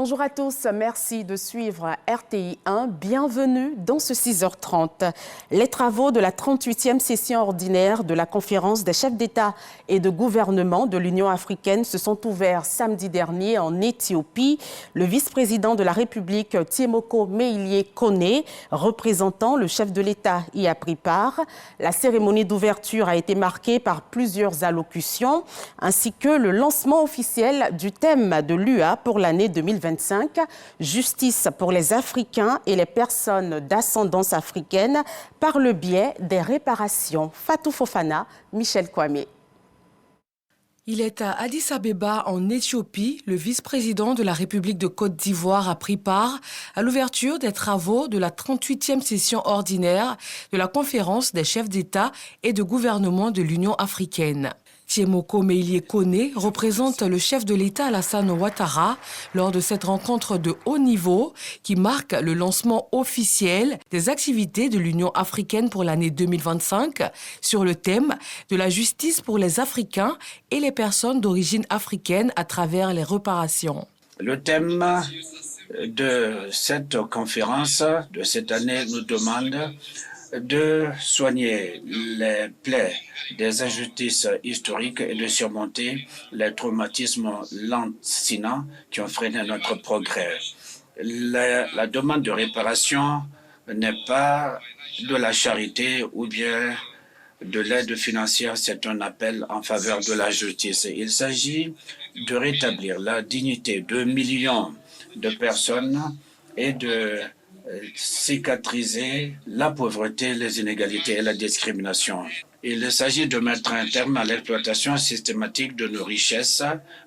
Bonjour à tous, merci de suivre RTI 1. Bienvenue dans ce 6h30. Les travaux de la 38e session ordinaire de la conférence des chefs d'État et de gouvernement de l'Union africaine se sont ouverts samedi dernier en Éthiopie. Le vice-président de la République, Tiemoko Meïlie Kone, représentant le chef de l'État, y a pris part. La cérémonie d'ouverture a été marquée par plusieurs allocutions, ainsi que le lancement officiel du thème de l'UA pour l'année 2025, justice pour les Africains et les personnes d'ascendance africaine par le biais des réparations. Fatou Fofana, Michel Kwame. Il est à Addis Abeba, en Éthiopie. Le vice-président de la République de Côte d'Ivoire a pris part à l'ouverture des travaux de la 38e session ordinaire de la conférence des chefs d'État et de gouvernement de l'Union africaine. Tiemoko Meïlie Kone représente le chef de l'État Alassane Ouattara lors de cette rencontre de haut niveau qui marque le lancement officiel des activités de l'Union africaine pour l'année 2025 sur le thème de la justice pour les Africains et les personnes d'origine africaine à travers les réparations. Le thème de cette conférence de cette année nous demande de soigner les plaies des injustices historiques et de surmonter les traumatismes lancinants qui ont freiné notre progrès. La demande de réparation n'est pas de la charité ou bien de l'aide financière, c'est un appel en faveur de la justice. Il s'agit de rétablir la dignité de millions de personnes et de cicatriser la pauvreté, les inégalités et la discrimination. Il s'agit de mettre un terme à l'exploitation systématique de nos richesses,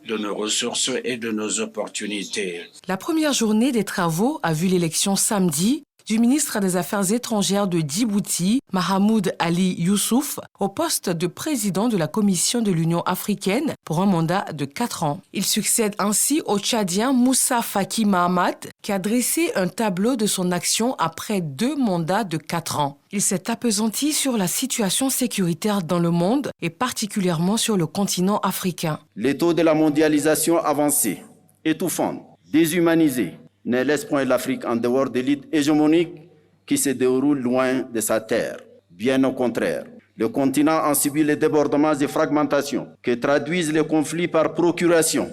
de nos ressources et de nos opportunités. La première journée des travaux a vu l'élection samedi du ministre des Affaires étrangères de Djibouti, Mahamoud Ali Youssouf, au poste de président de la Commission de l'Union africaine pour un mandat de 4 ans. Il succède ainsi au Tchadien Moussa Faki Mahamat, qui a dressé un tableau de son action après 2 mandats de 4 ans. Il s'est appesanti sur la situation sécuritaire dans le monde et particulièrement sur le continent africain. Les taux de la mondialisation avancée, étouffante, déshumanisée, ne laisse point l'Afrique en dehors de l'élite hégémonique qui se déroule loin de sa terre. Bien au contraire, le continent en subit les débordements et fragmentations que traduisent les conflits par procuration,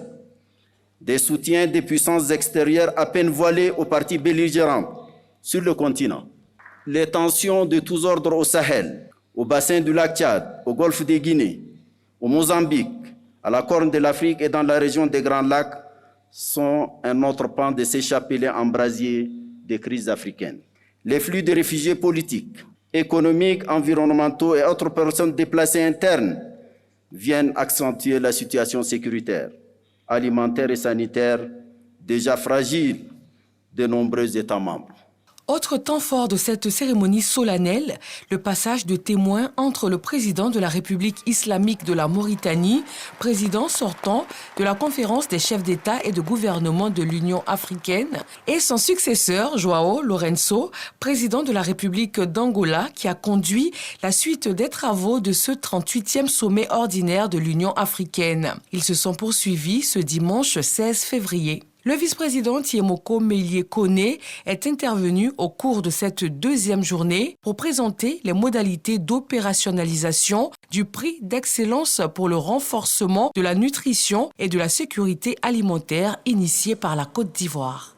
des soutiens des puissances extérieures à peine voilées aux parties belligérantes sur le continent, les tensions de tous ordres au Sahel, au bassin du lac Tchad, au golfe de Guinée, au Mozambique, à la Corne de l'Afrique et dans la région des Grands Lacs sont un autre pan de ces chapelets embrasiers des crises africaines. Les flux de réfugiés politiques, économiques, environnementaux et autres personnes déplacées internes viennent accentuer la situation sécuritaire, alimentaire et sanitaire déjà fragile de nombreux États membres. Autre temps fort de cette cérémonie solennelle, le passage de témoin entre le président de la République islamique de la Mauritanie, président sortant de la conférence des chefs d'État et de gouvernement de l'Union africaine, et son successeur, João Lourenço, président de la République d'Angola, qui a conduit la suite des travaux de ce 38e sommet ordinaire de l'Union africaine. Ils se sont poursuivis ce dimanche 16 février. Le vice-président Tiemoko Meïlie Kone est intervenu au cours de cette 2e journée pour présenter les modalités d'opérationnalisation du prix d'excellence pour le renforcement de la nutrition et de la sécurité alimentaire initié par la Côte d'Ivoire.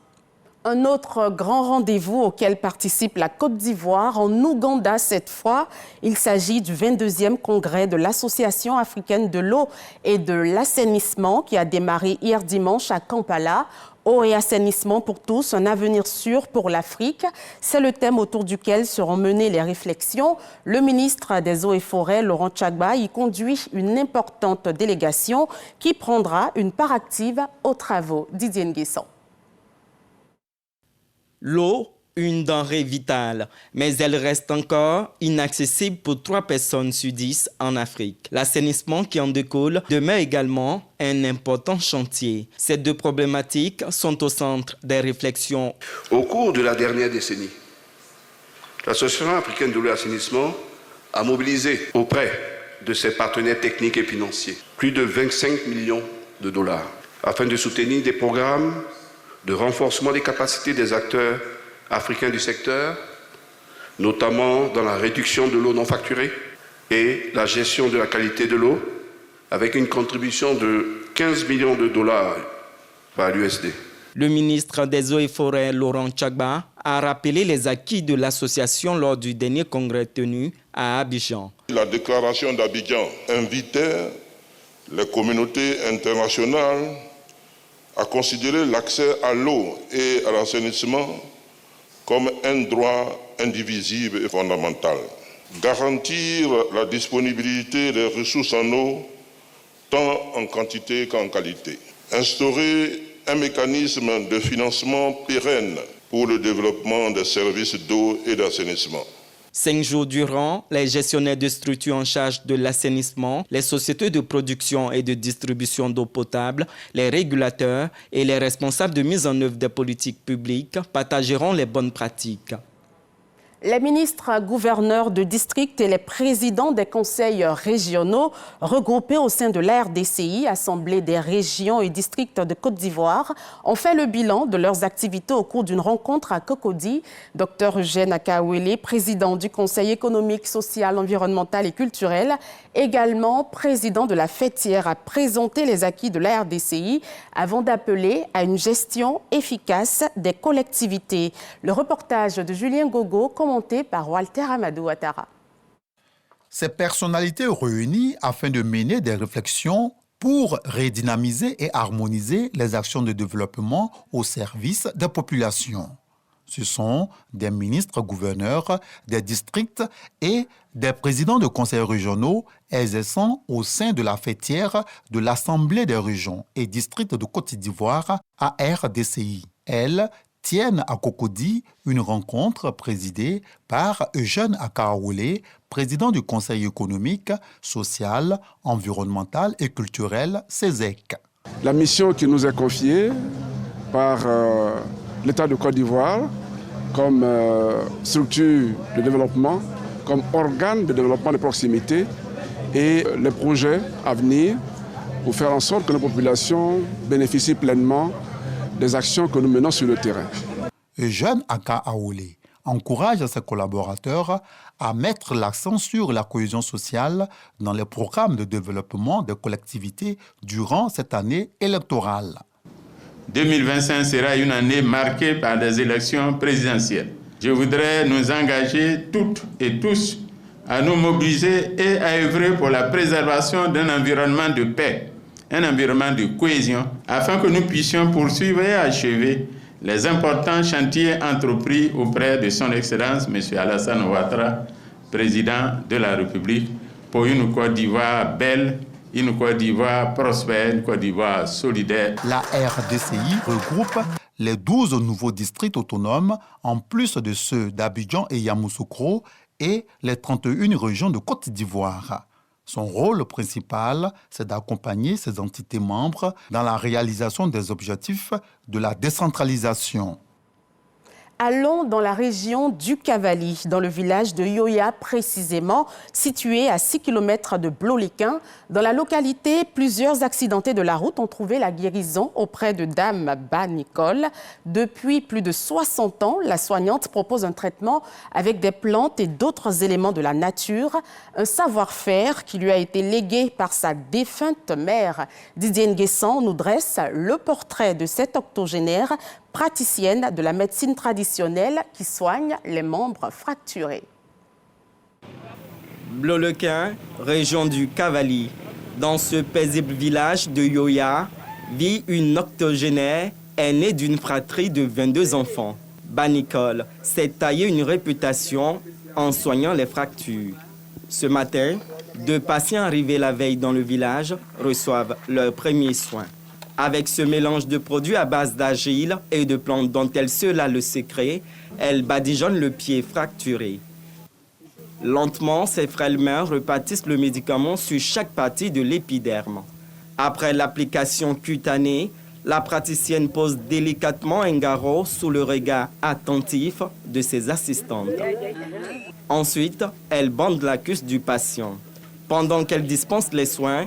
Un autre grand rendez-vous auquel participe la Côte d'Ivoire, en Ouganda cette fois. Il s'agit du 22e congrès de l'Association africaine de l'eau et de l'assainissement qui a démarré hier dimanche à Kampala. Eau et assainissement pour tous, un avenir sûr pour l'Afrique. C'est le thème autour duquel seront menées les réflexions. Le ministre des Eaux et Forêts, Laurent Tchagba, y conduit une importante délégation qui prendra une part active aux travaux. Didier Nguesson. L'eau, une denrée vitale, mais elle reste encore inaccessible pour 3 personnes sur 10 en Afrique. L'assainissement qui en découle demeure également un important chantier. Ces 2 problématiques sont au centre des réflexions. Au cours de la dernière décennie, l'Association africaine de l'eau et l'assainissement a mobilisé auprès de ses partenaires techniques et financiers plus de 25 millions de dollars afin de soutenir des programmes de renforcement des capacités des acteurs africains du secteur, notamment dans la réduction de l'eau non facturée et la gestion de la qualité de l'eau, avec une contribution de 15 millions de dollars par l'USD. Le ministre des Eaux et Forêts, Laurent Tchagba, a rappelé les acquis de l'association lors du dernier congrès tenu à Abidjan. La déclaration d'Abidjan invitait les communautés internationales à considérer l'accès à l'eau et à l'assainissement comme un droit indivisible et fondamental. Garantir la disponibilité des ressources en eau, tant en quantité qu'en qualité. Instaurer un mécanisme de financement pérenne pour le développement des services d'eau et d'assainissement. 5 jours durant, les gestionnaires de structures en charge de l'assainissement, les sociétés de production et de distribution d'eau potable, les régulateurs et les responsables de mise en œuvre des politiques publiques partageront les bonnes pratiques. Les ministres, gouverneurs de district et les présidents des conseils régionaux regroupés au sein de la RDCI, Assemblée des régions et districts de Côte d'Ivoire, ont fait le bilan de leurs activités au cours d'une rencontre à Cocody. Dr Eugène Akawele, président du Conseil économique, social, environnemental et culturel, également président de la fêtière, a présenté les acquis de la RDCI avant d'appeler à une gestion efficace des collectivités. Le reportage de Julien Gogo, commenté par Walter Amadou Ouattara. Ces personnalités réunies afin de mener des réflexions pour redynamiser et harmoniser les actions de développement au service des populations. Ce sont des ministres, gouverneurs, des districts et des présidents de conseils régionaux exerçant au sein de la fêtière de l'Assemblée des régions et districts de Côte d'Ivoire à RDCI. Elles tiennent à Cocody une rencontre présidée par Eugène Akawele, président du Conseil économique, social, environnemental et culturel, CESEC. La mission qui nous est confiée par l'État de Côte d'Ivoire comme structure de développement, comme organe de développement de proximité et les projets à venir pour faire en sorte que nos populations bénéficient pleinement des actions que nous menons sur le terrain. Eugène Akawele encourage ses collaborateurs à mettre l'accent sur la cohésion sociale dans les programmes de développement des collectivités durant cette année électorale. 2025 sera une année marquée par des élections présidentielles. Je voudrais nous engager toutes et tous à nous mobiliser et à œuvrer pour la préservation d'un environnement de paix, un environnement de cohésion, afin que nous puissions poursuivre et achever les importants chantiers entrepris auprès de son Excellence M. Alassane Ouattara, président de la République, pour une Côte d'Ivoire belle, une Côte d'Ivoire prospère, une Côte d'Ivoire solidaire. La RDCI regroupe les 12 nouveaux districts autonomes, en plus de ceux d'Abidjan et Yamoussoukro, et les 31 régions de Côte d'Ivoire. Son rôle principal, c'est d'accompagner ces entités membres dans la réalisation des objectifs de la décentralisation. Allons dans la région du Cavali, dans le village de Yoya précisément, situé à 6 km de Bloliquin. Dans la localité, plusieurs accidentés de la route ont trouvé la guérison auprès de Dame Nicole. Depuis plus de 60 ans, la soignante propose un traitement avec des plantes et d'autres éléments de la nature. Un savoir-faire qui lui a été légué par sa défunte mère. Didier Nguessan nous dresse le portrait de cette octogénaire praticienne de la médecine traditionnelle qui soigne les membres fracturés. Bloliquin, région du Cavali. Dans ce paisible village de Yoya, vit une octogénaire aînée d'une fratrie de 22 enfants. Nicole s'est taillé une réputation en soignant les fractures. Ce matin, 2 patients arrivés la veille dans le village reçoivent leurs premiers soins. Avec ce mélange de produits à base d'argile et de plantes dont elle seule a le secret, elle badigeonne le pied fracturé. Lentement, ses frêles mains repartissent le médicament sur chaque partie de l'épiderme. Après l'application cutanée, la praticienne pose délicatement un garrot sous le regard attentif de ses assistantes. Ensuite, elle bande la cuisse du patient. Pendant qu'elle dispense les soins,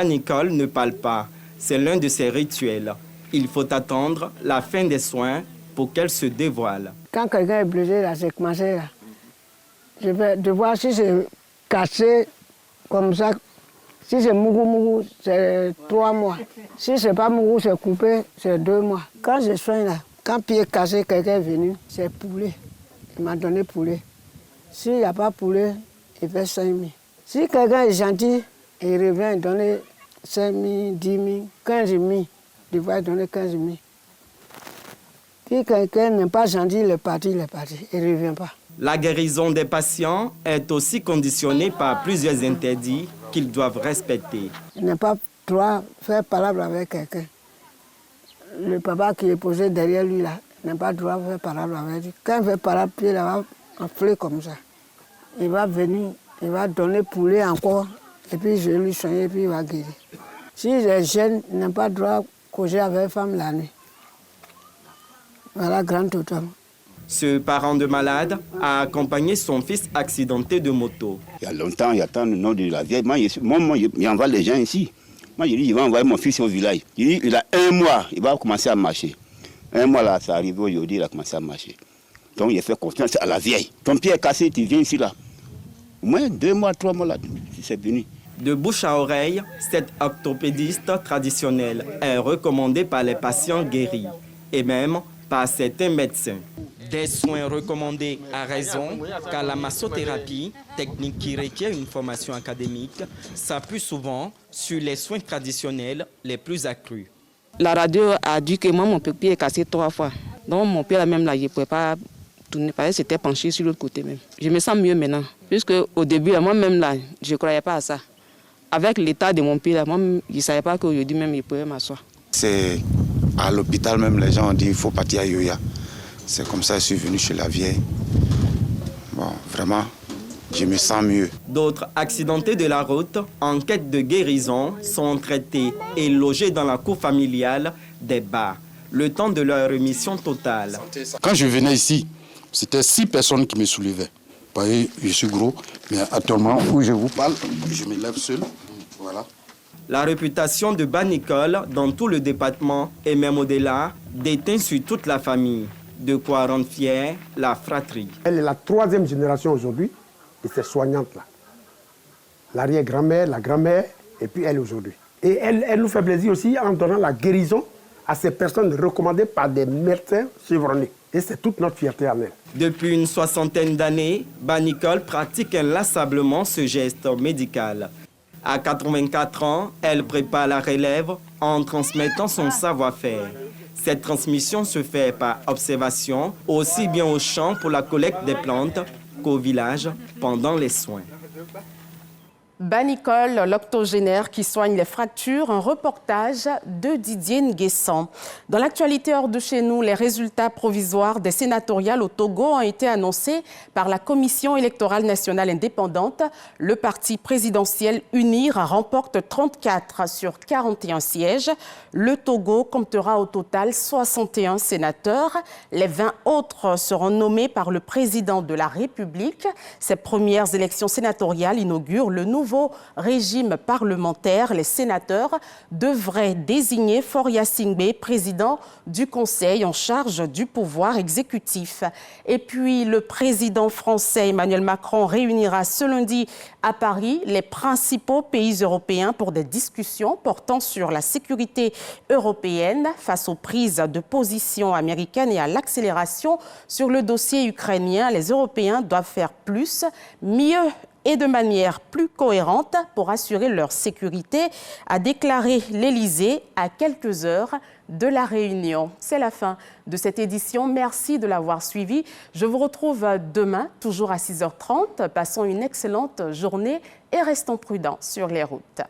Nicole ne parle pas. C'est l'un de ses rituels. Il faut attendre la fin des soins pour qu'elle se dévoile. Quand quelqu'un est blessé, là, j'ai commencé là. Je vais devoir, si c'est cassé comme ça, si c'est mougou, c'est 3 mois. Si c'est pas mougou, c'est coupé, c'est 2 mois. Quand je soigne là, quand pied cassé, quelqu'un est venu, c'est poulet. Il m'a donné poulet. S'il n'y a pas poulet, il fait 5 000. Si quelqu'un est gentil, il revient donner 5 000, 10 000, 15 000. Il va donner 15 000. Si quelqu'un n'est pas gentil, il est parti, il ne revient pas. La guérison des patients est aussi conditionnée par plusieurs interdits qu'ils doivent respecter. Il n'a pas droit de faire parole avec quelqu'un. Le papa qui est posé derrière lui, là, n'a pas droit de faire parole avec lui. Quand il fait parole, il va enfler comme ça. Il va venir, il va donner poulet encore, et puis je vais lui soigner, et puis il va guérir. Si les jeunes n'ont pas droit de causer avec une femme la nuit. Voilà, grand total. Ce parent de malade a accompagné son fils accidenté de moto. Il y a longtemps, il y a tant le nom de la vieille. Moi, j'envoie les gens ici. Moi, je dis, je vais envoyer mon fils au village. Il a 1 mois, il va commencer à marcher. 1 mois, là, ça arrive aujourd'hui, il a commencé à marcher. Donc, il fait confiance à la vieille. Ton pied est cassé, tu viens ici, là. Au moins 2 mois, 3 mois, là, c'est venu. De bouche à oreille, cette orthopédiste traditionnelle est recommandée par les patients guéris et même par certains médecins. Des soins recommandés à raison, car la massothérapie, technique qui requiert une formation académique, s'appuie souvent sur les soins traditionnels les plus accrus. La radio a dit que moi, mon pied est cassé 3 fois. Donc mon pied là même, là, je ne pouvais pas tourner, parce que c'était penché sur l'autre côté même. Je me sens mieux maintenant, puisque au début, moi-même, là, je ne croyais pas à ça. Avec l'état de mon pied, là, moi, je ne savais pas qu'aujourd'hui même, je pouvais m'asseoir. C'est à l'hôpital même, les gens ont dit qu'il faut partir à Yoya. C'est comme ça que je suis venu chez la vieille. Bon, vraiment, je me sens mieux. D'autres accidentés de la route, en quête de guérison, sont traités et logés dans la cour familiale des bars, le temps de leur rémission totale. Quand je venais ici, c'était 6 personnes qui me soulevaient. Vous voyez, je suis gros, mais actuellement, où je vous parle, je me lève seul. Voilà. La réputation de Banicol dans tout le département et même au-delà déteint sur toute la famille. De quoi rendre fière la fratrie. Elle est la 3e génération aujourd'hui de ces soignantes-là. L'arrière-grand-mère, la grand-mère, et puis elle aujourd'hui. Et elle nous fait plaisir aussi en donnant la guérison à ces personnes recommandées par des médecins chevronnés. Et c'est toute notre fierté à elle. Depuis une 60aine d'années, Banicol pratique inlassablement ce geste médical. À 84 ans, elle prépare la relève en transmettant son savoir-faire. Cette transmission se fait par observation, aussi bien au champ pour la collecte des plantes qu'au village pendant les soins. Banicol, l'octogénaire qui soigne les fractures, un reportage de Didier Nguessan. Dans l'actualité hors de chez nous, les résultats provisoires des sénatoriales au Togo ont été annoncés par la Commission électorale nationale indépendante. Le parti présidentiel UNIR remporte 34 sur 41 sièges. Le Togo comptera au total 61 sénateurs. Les 20 autres seront nommés par le président de la République. Ces premières élections sénatoriales inaugurent le nouveau régime parlementaire. Les sénateurs devraient désigner Faure Singbe, président du Conseil en charge du pouvoir exécutif. Et puis, le président français Emmanuel Macron réunira ce lundi à Paris les principaux pays européens pour des discussions portant sur la sécurité européenne face aux prises de position américaines et à l'accélération sur le dossier ukrainien. Les Européens doivent faire plus, mieux et de manière plus cohérente pour assurer leur sécurité, a déclaré l'Élysée à quelques heures de la réunion. C'est la fin de cette édition. Merci de l'avoir suivi. Je vous retrouve demain, toujours à 6h30. Passons une excellente journée et restons prudents sur les routes.